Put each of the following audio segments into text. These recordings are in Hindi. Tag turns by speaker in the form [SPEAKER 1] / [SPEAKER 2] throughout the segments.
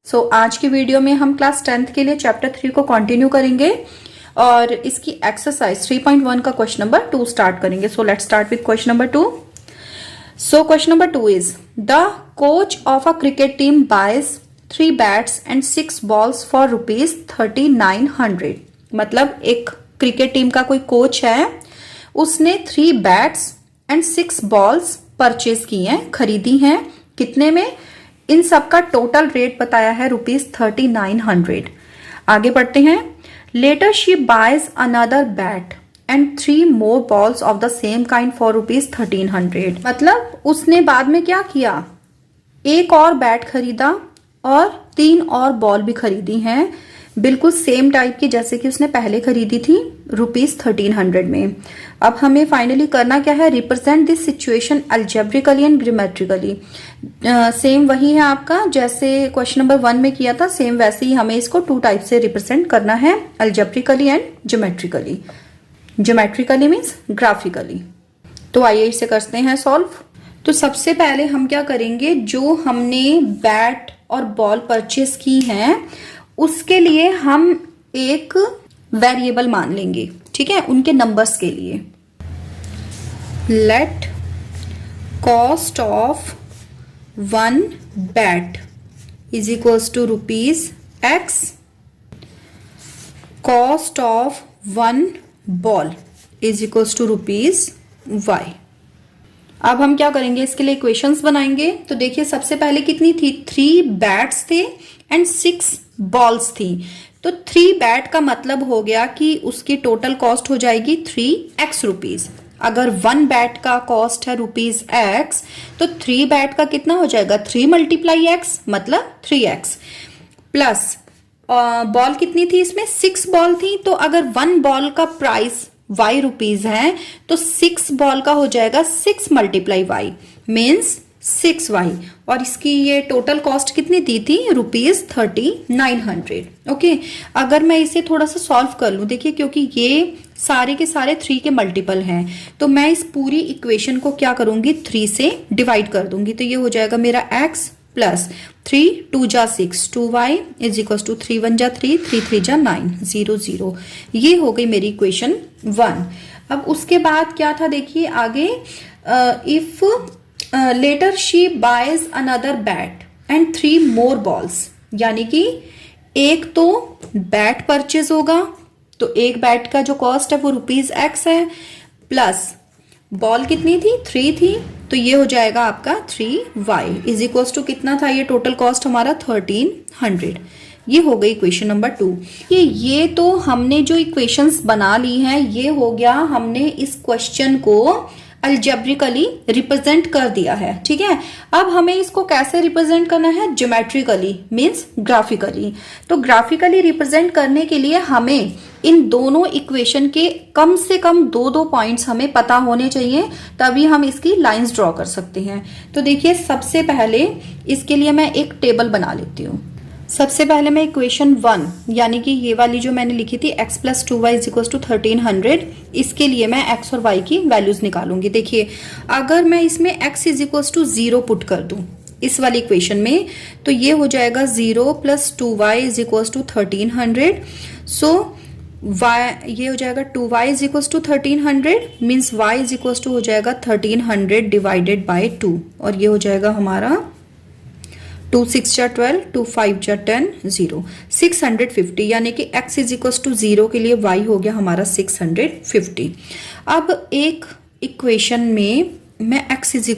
[SPEAKER 1] आज की वीडियो में हम क्लास 10th के लिए चैप्टर 3 को कंटिन्यू करेंगे और इसकी एक्सरसाइज 3.1 का क्वेश्चन नंबर 2 स्टार्ट करेंगे। Let's start with question number 2। Question number 2 is the coach of a cricket team buys 3 bats and 6 balls for ₹3900। मतलब एक क्रिकेट टीम का कोई कोच है, उसने 3 बैट्स एंड 6 बॉल्स परचेज की हैं, खरीदी हैं। कितने में? इन सब का टोटल रेट बताया है ₹3900। आगे बढ़ते हैं। Later she buys another bat and 3 more balls of the same kind for ₹1300। मतलब उसने बाद में क्या किया, एक और बैट खरीदा और 3 और बॉल भी खरीदी हैं, बिल्कुल सेम टाइप की जैसे कि उसने पहले खरीदी थी ₹1300 में। अब हमें फाइनली करना क्या है, represent this situation algebraically and grammatically. Same वही है आपका जैसे क्वेश्चन नंबर 1 में किया था, सेम वैसे ही हमें इसको 2 टाइप से रिप्रेजेंट करना है, algebraically and geometrically. Geometrically means graphically. तो आइए इसे करते हैं सॉल्व। तो सबसे पहले हम क्या करेंगे, जो हमने बैट और बॉल परचेस की हैं उसके लिए हम एक वेरिएबल मान लेंगे, ठीक है, उनके नंबर्स के लिए। Let cost of 1 bat is equals to ₹X, cost of 1 ball is equals to ₹Y। अब हम क्या करेंगे, इसके लिए इक्वेशंस बनाएंगे। तो देखिए सबसे पहले कितनी थी, 3 बैट्स थे एंड 6 बॉल्स थी। तो 3 बैट का मतलब हो गया कि उसकी टोटल कॉस्ट हो जाएगी 3x रुपीज। अगर 1 बैट का कॉस्ट है ₹X तो 3 बैट का कितना हो जाएगा, 3 × X मतलब 3x। प्लस बॉल कितनी थी, इसमें 6 बॉल थी। तो अगर 1 बॉल का प्राइस Y रुपीज है तो 6 बॉल का हो जाएगा 6 × Y मीन्स 6y। और इसकी ये टोटल कॉस्ट कितनी दी थी, ₹3900। ओके, अगर मैं इसे थोड़ा सा सॉल्व कर लूं, देखिए क्योंकि ये सारे के सारे 3 के मल्टीपल हैं तो मैं इस पूरी इक्वेशन को क्या करूंगी, 3 से डिवाइड कर दूंगी। तो ये हो जाएगा मेरा x प्लस 3 2 जा 6 2y इज इक्वल टू 3 1 जा 3 3 3 जा 9 0 0। ये हो गई मेरी इक्वेशन 1। अब उसके बाद क्या था, देखिए आगे, if later she buys another bat and 3 more balls, यानी कि एक तो बैट परचेज होगा, तो एक बैट का जो कॉस्ट है वो ₹X है, प्लस बॉल कितनी थी, 3 थी, तो ये हो जाएगा आपका 3y इज इक्वल टू कितना था, ये टोटल कॉस्ट हमारा 1300। ये हो गई इक्वेशन नंबर 2। ये तो हमने जो इक्वेशंस बना ली हैं, ये हो गया, हमने इस क्वेश्चन को अलजेब्रिकली रिप्रेजेंट कर दिया है, ठीक है। अब हमें इसको कैसे रिप्रेजेंट करना है, ज्योमेट्रिकली मीन्स ग्राफिकली। तो ग्राफिकली रिप्रेजेंट करने के लिए हमें इन दोनों इक्वेशन के कम से कम 2 पॉइंट्स हमें पता होने चाहिए, तभी हम इसकी लाइंस ड्रॉ कर सकते हैं। तो देखिए सबसे पहले इसके लिए मैं एक टेबल बना लेती हूँ। सबसे पहले मैं इक्वेशन 1 यानी कि ये वाली जो मैंने लिखी थी x + 2y = 1300, इसके लिए मैं x और y की वैल्यूज निकालूंगी। देखिए अगर मैं इसमें x = 0 पुट कर दूं इस वाली इक्वेशन में, तो ये हो जाएगा 0 + 2y = 1300। सो ये हो जाएगा 2y = 1300 मीन्स y = हो जाएगा 1300 डिवाइडेड बाय 2, और ये हो जाएगा हमारा 2 6 जा 12 2 5 जा 10 0 650, यानी कि x = 0 के लिए y हो गया हमारा 650। अब एक इक्वेशन में मैं x =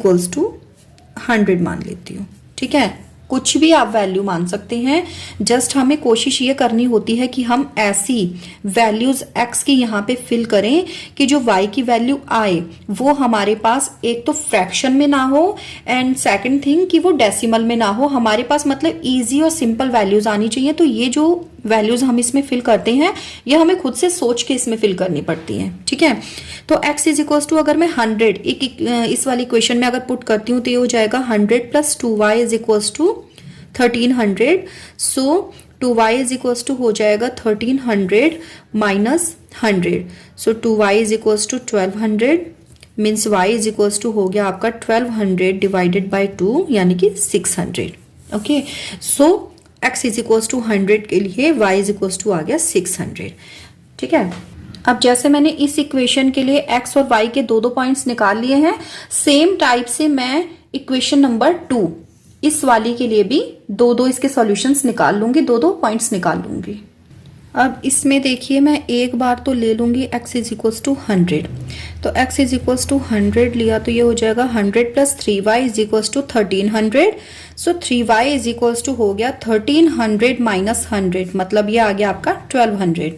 [SPEAKER 1] 100 मान लेती हूँ, ठीक है। कुछ भी आप वैल्यू मान सकते हैं, जस्ट हमें कोशिश ये करनी होती है कि हम ऐसी वैल्यूज x की यहाँ पे फिल करें कि जो y की वैल्यू आए वो हमारे पास एक तो फ्रैक्शन में ना हो, एंड सेकंड थिंग कि वो डेसिमल में ना हो। हमारे पास मतलब इजी और सिंपल वैल्यूज आनी चाहिए। तो ये जो वैल्यूज हम इसमें फिल करते हैं ये हमें खुद से सोच के इसमें फिल करनी पड़ती हैं, ठीक है। तो x = अगर मैं 100 इस वाली इक्वेशन में अगर पुट करती हूँ तो ये हो जाएगा 100 + 2y = 1300। सो 2y = हो जाएगा 1300 माइनस 100। सो 2y = 1200 मीन्स y = हो गया आपका 1200 डिवाइडेड बाय 2 यानी कि 600। Okay, so x is equals to 100 के लिए y इज इक्वल्स टू आ गया 600। ठीक है, अब जैसे मैंने इस इक्वेशन के लिए x और y के दो पॉइंट्स निकाल लिए हैं, सेम टाइप से मैं इक्वेशन नंबर 2 इस वाली के लिए भी दो इसके सॉल्यूशंस निकाल लूंगी, दो पॉइंट्स निकाल लूंगी। अब इसमें देखिए मैं एक बार तो ले लूंगी x इज इक्वल्स टू 100, तो x इज इक्वल्स टू 100 लिया तो ये हो जाएगा 100 plus 3y is equals to 1300। So 3y is equals to हो गया 1300 माइनस 100, मतलब ये आ गया आपका 1200।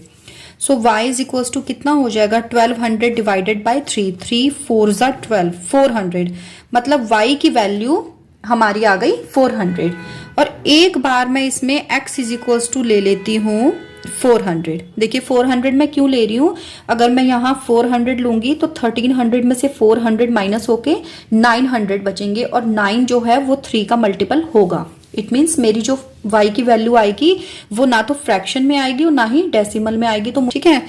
[SPEAKER 1] सो y इज इक्वल्स टू कितना हो जाएगा 1200 डिवाइडेड बाई 3, 3 4 ज़ा 12, 400, मतलब y की वैल्यू हमारी आ गई 400। और एक बार मैं इसमें x इज इक्वल्स टू ले लेती हूँ 400। देखिए 400 मैं क्यों ले रही हूँ, अगर मैं यहाँ 400 लूंगी तो 1300 में से 400 माइनस होके 900 बचेंगे, और 9 जो है वो 3 का मल्टीपल होगा। इट मीन्स मेरी जो y की वैल्यू आएगी वो ना तो फ्रैक्शन में आएगी और ना ही डेसिमल में आएगी। तो ठीक है,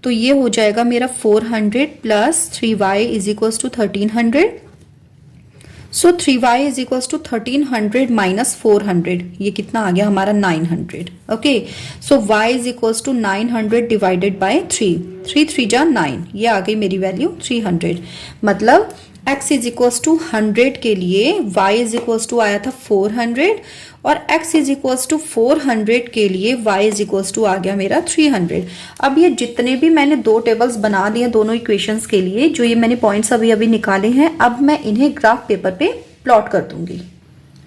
[SPEAKER 1] तो ये हो जाएगा मेरा 400 plus 3y is equals to 1300। So 3y is equals to 1300 minus 400, ये कितना आ गया हमारा 900। Okay, so y is equals to 900 divided by 3, 3 3 जा 9, ये आ गई मेरी वैल्यू 300। मतलब x इज इक्वल्स टू 100 के लिए y इज इक्वल्स टू आया था 400, और x इज इक्वल्स टू 400 के लिए y इज इक्वल्स टू आ गया मेरा 300। अब ये जितने भी मैंने दो टेबल्स बना दिए दोनों इक्वेशंस के लिए, जो ये मैंने पॉइंट्स अभी अभी निकाले हैं, अब मैं इन्हें ग्राफ पेपर पे प्लॉट कर दूंगी।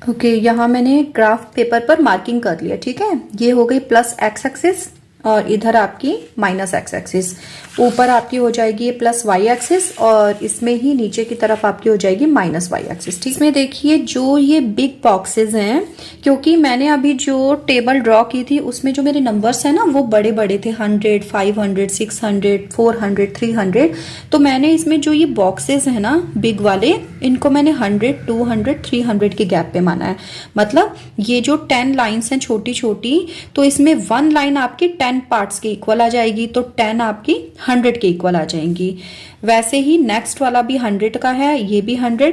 [SPEAKER 1] ओके, यहाँ मैंने ग्राफ पेपर पर मार्किंग कर लिया। ठीक है, ये हो गई प्लस x एक्सिस और इधर आपकी माइनस x एक्सिस, ऊपर आपकी हो जाएगी ये प्लस y एक्सिस और इसमें ही नीचे की तरफ आपकी हो जाएगी माइनस y एक्सिस। ठीक, इसमें देखिए जो ये बिग बॉक्सेस हैं, क्योंकि मैंने अभी जो टेबल ड्रॉ की थी उसमें जो मेरे नंबर्स हैं ना वो बड़े बड़े थे, 100, 500, 600, 400, 300, तो मैंने इसमें जो ये बॉक्सेस हैं ना बिग वाले, इनको मैंने 100, 200, 300 के गैप पे माना है। मतलब ये जो 10 लाइन्स हैं छोटी छोटी, तो इसमें 1 लाइन आपकी 10 पार्ट्स के इक्वल आ जाएगी, तो 10 आपकी 100 के इक्वल आ जाएंगी। वैसे ही नेक्स्ट वाला भी 100 का है, ये भी 100,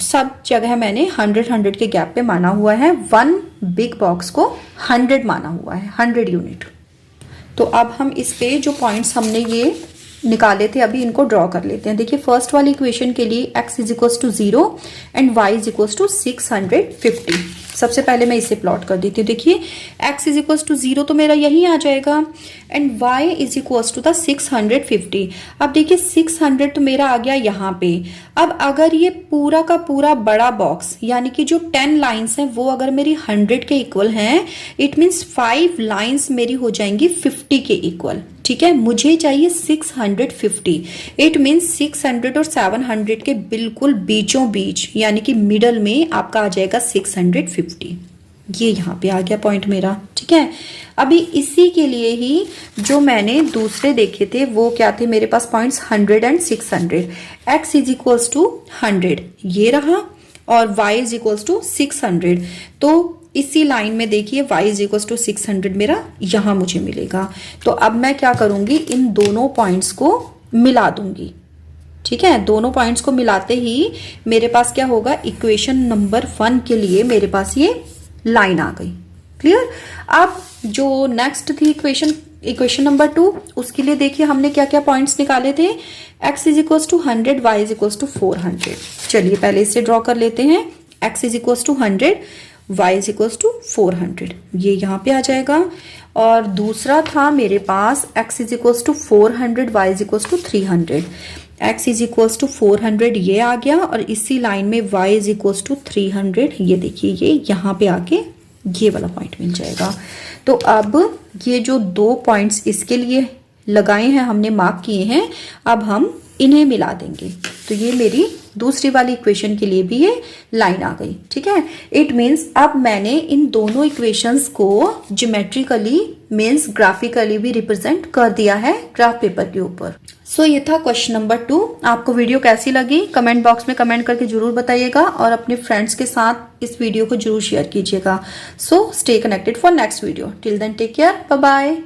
[SPEAKER 1] सब जगह मैंने 100 के गैप पे माना हुआ है। 1 बिग बॉक्स को 100 माना हुआ है, 100 यूनिट। तो अब हम इस पे जो पॉइंट्स हमने ये निकाले थे अभी इनको ड्रॉ कर लेते हैं। देखिए फर्स्ट वाली इक्वेशन के लिए x is equals to 0 and y is equals to 650। सबसे पहले मैं इसे प्लॉट कर देती हूँ। देखिए x इज इक्वल्स टू 0 तो मेरा यही आ जाएगा and y is equals to the 650। अब देखिए 600 तो मेरा आ गया यहाँ पे। अब अगर ये पूरा का पूरा बड़ा बॉक्स यानी कि जो 10 लाइन्स हैं वो अगर मेरी 100 के इक्वल हैं, इट मीन्स 5 लाइन्स मेरी हो जाएंगी 50 के इक्वल। ठीक है, मुझे चाहिए 650। इट मीन्स 600 और 700 के बिल्कुल बीचों बीच यानी कि मिडल में आपका आ जाएगा 650। ये यहाँ पे आ गया पॉइंट मेरा। ठीक है, अभी इसी के लिए ही जो मैंने दूसरे देखे थे वो क्या थे मेरे पास points 100 and 600। x is equals to 100 ये रहा और y इज इक्वल्स टू 600। तो इसी लाइन में देखिए y इज इक्वल्स टू 600 मेरा यहां मुझे मिलेगा। तो अब मैं क्या करूंगी, इन दोनों पॉइंट्स को मिला दूंगी। ठीक है, दोनों पॉइंट्स को मिलाते ही मेरे पास क्या होगा, इक्वेशन नंबर 1 के लिए मेरे पास ये लाइन आ गई। क्लियर। अब जो नेक्स्ट थी इक्वेशन नंबर 2, उसके लिए देखिए हमने क्या क्या पॉइंट्स निकाले थे। x is equals to 100, y is equals to 400। चलिए पहले इसे ड्रॉ कर लेते हैं। x is equals to 100, y is equals to 400, ये यहाँ पे आ जाएगा। और दूसरा था मेरे पास x is equals to 400, y is equals to 300। x is equals to 400 ये आ गया और इसी लाइन में y इज इक्वल्स टू 300, ये देखिए ये यहाँ पे आके ये वाला पॉइंट मिल जाएगा। तो अब ये जो 2 पॉइंट्स इसके लिए लगाए हैं हमने, मार्क किए हैं, अब हम इन्हें मिला देंगे। तो ये मेरी दूसरी वाली इक्वेशन के लिए भी ये लाइन आ गई। ठीक है, इट मीन्स अब मैंने इन दोनों इक्वेशंस को ज्योमेट्रिकली मीन्स ग्राफिकली भी रिप्रेजेंट कर दिया है ग्राफ पेपर के ऊपर। सो ये था क्वेश्चन नंबर 2। आपको वीडियो कैसी लगी कमेंट बॉक्स में कमेंट करके जरूर बताइएगा और अपने फ्रेंड्स के साथ इस वीडियो को जरूर शेयर कीजिएगा। So stay connected for next video. Till then take care, bye bye.